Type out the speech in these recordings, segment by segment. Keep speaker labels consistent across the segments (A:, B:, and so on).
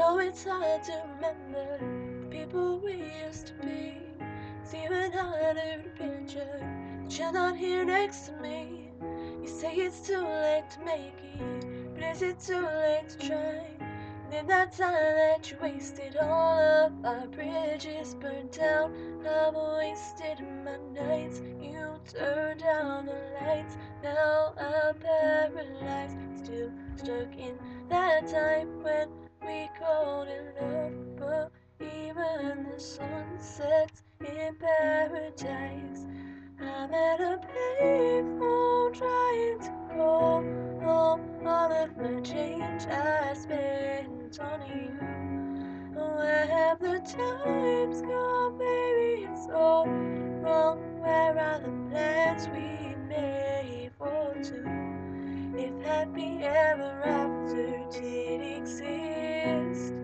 A: know it's hard to remember the people we used to be. It's even harder to picture that you're not here next to me. You say it's too late to make it, but is it too late to try? And in that time that you wasted, all of our bridges burned down. I've wasted my nights. You turned down the lights. Now I'm paralyzed, still stuck in that time when we called it love. But even the sun sets in paradise. I'm at a payphone trying to call home all of my change I spent on you. Where have the times gone, baby? It's all wrong. Where are the plans we made for two? If happy ever after did exist,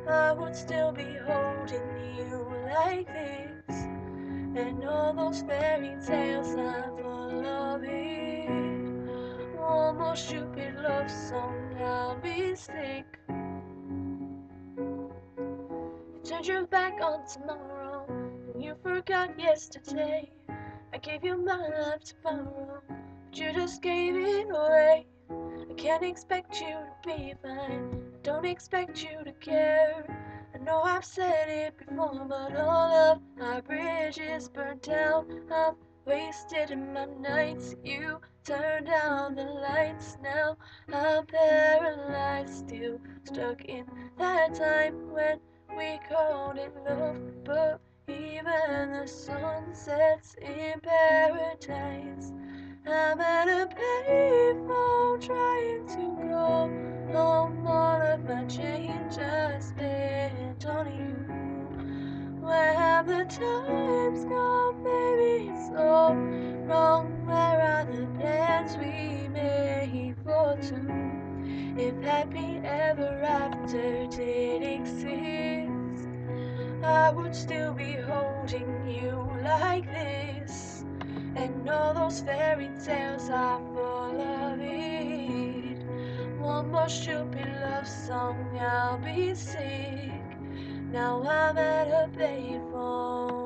A: I would still be holding you like this. And all those fairy tales are full of it. One more stupid love song, I'll be sick. You turned your back on tomorrow, and you forgot yesterday. I gave you my love to borrow, but you just gave it away. I can't expect you to be fine, I don't expect you to care. I know I've said it before, but all of our bridges burned down. I've wasted my nights, you turned down the lights. Now I'm paralyzed, still stuck in that time when we called it love. But even the sun sets in paradise. I'm at a payphone trying to call home all of my change I spent on you. Where have the times gone, baby? It's all wrong. Where are the plans we made for two? If happy ever after did exist, I would still be holding you like this. And all those fairy tales are full of it. One more stupid love song, I'll be sick. Now I'm at a payphone.